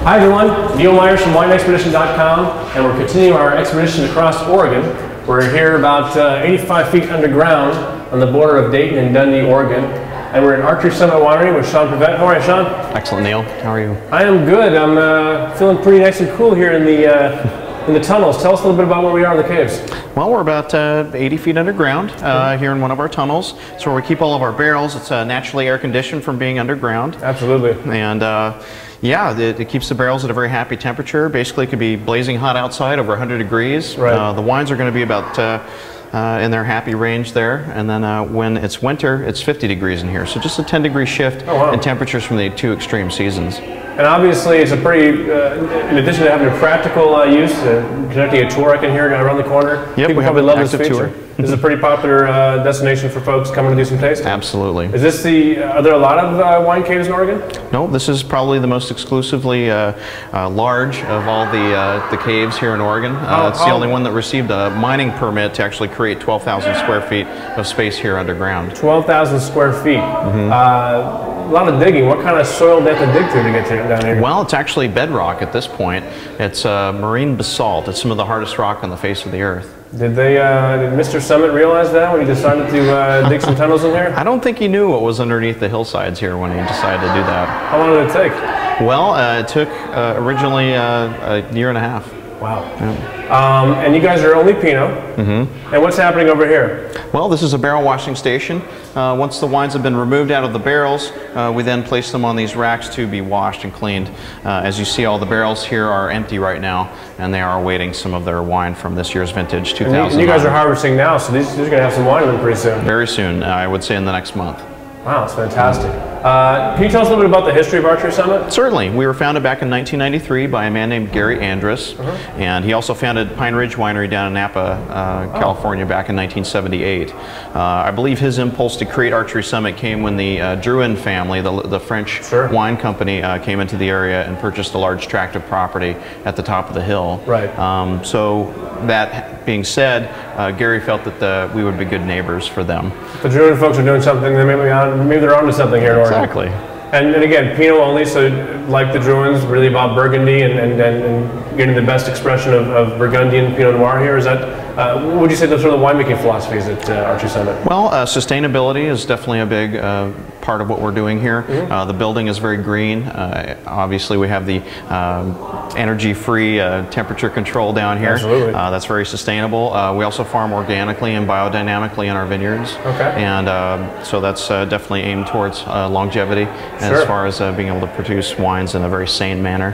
Hi everyone, Neil Myers from WineExpedition.com, and we're continuing our expedition across Oregon. We're here about 85 feet underground on the border of Dayton and Dundee, Oregon. And we're at Archery Summit Winery with Sean Prevett. How are you, Sean? Excellent, Neil. How are you? I am good. I'm feeling pretty nice and cool here in the tunnels. Tell us a little bit about where we are in the caves. Well, we're about 80 feet underground here in one of our tunnels. It's where we keep all of our barrels. It's naturally air conditioned from being underground. Absolutely. And yeah, it keeps the barrels at a very happy temperature. Basically, it could be blazing hot outside over 100 degrees. Right. The wines are going to be about in their happy range there. And then when it's winter, it's 50 degrees in here. So just a 10-degree shift in temperatures from the two extreme seasons. And obviously, it's a pretty, in addition to having a practical use, connecting a tour I can hear around the corner. Yep, people probably love this feature. This is a pretty popular destination for folks coming to do some tasting. Absolutely. Is this are there a lot of wine caves in Oregon? No, this is probably the most exclusively large of all the caves here in Oregon. It's the only one that received a mining permit to actually create 12,000 square feet of space here underground. 12,000 square feet. A lot of digging. What kind of soil do you have to dig through to get down here? Well, it's actually bedrock at this point. It's marine basalt. It's some of the hardest rock on the face of the earth. Did Mr. Summit realize that when he decided to dig some tunnels in here? I don't think he knew what was underneath the hillsides here when he decided to do that. How long did it take? Well, it took originally a year and a half. Wow. Yeah. And you guys are only Pinot. And what's happening over here? Well, this is a barrel washing station. Once the wines have been removed out of the barrels, we then place them on these racks to be washed and cleaned. As you see, all the barrels here are empty right now, and they are awaiting some of their wine from this year's vintage, 2009. And you guys are harvesting now, so these are going to have some wine in them pretty soon. Very soon, I would say in the next month. Wow, that's fantastic. Can you tell us a little bit about the history of Archery Summit? Certainly. We were founded back in 1993 by a man named Gary Andrus, and he also founded Pine Ridge Winery down in Napa, California back in 1978. I believe his impulse to create Archery Summit came when the Drouin family, the French wine company, came into the area and purchased a large tract of property at the top of the hill. Right. So that being said, Gary felt that we would be good neighbors for them. The Drouin folks are doing something, maybe they're onto something here in Oregon. Exactly. And again, Pinot only, so like the Drouins, really about Burgundy and getting the best expression of Burgundian Pinot Noir here. Is that, what would you say the sort of winemaking philosophies at Archery Summit? Well, sustainability is definitely a big part of what we're doing here. The building is very green. Obviously, we have the energy-free temperature control down here. Absolutely. That's very sustainable. We also farm organically and biodynamically in our vineyards. And so that's definitely aimed towards longevity as far as being able to produce wines in a very sane manner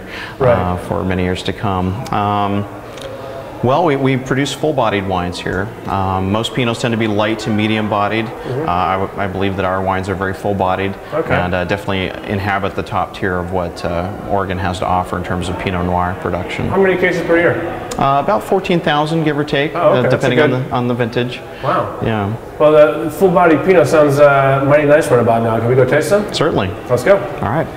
for many years to come. Well, we produce full-bodied wines here. Most Pinots tend to be light to medium-bodied. I believe that our wines are very full-bodied and definitely inhabit the top tier of what Oregon has to offer in terms of Pinot Noir production. How many cases per year? About 14,000, give or take, depending on the vintage. Wow. Yeah. Well, the full-bodied Pinot sounds mighty nice right about now. Can we go taste some? Certainly. Let's go. All right.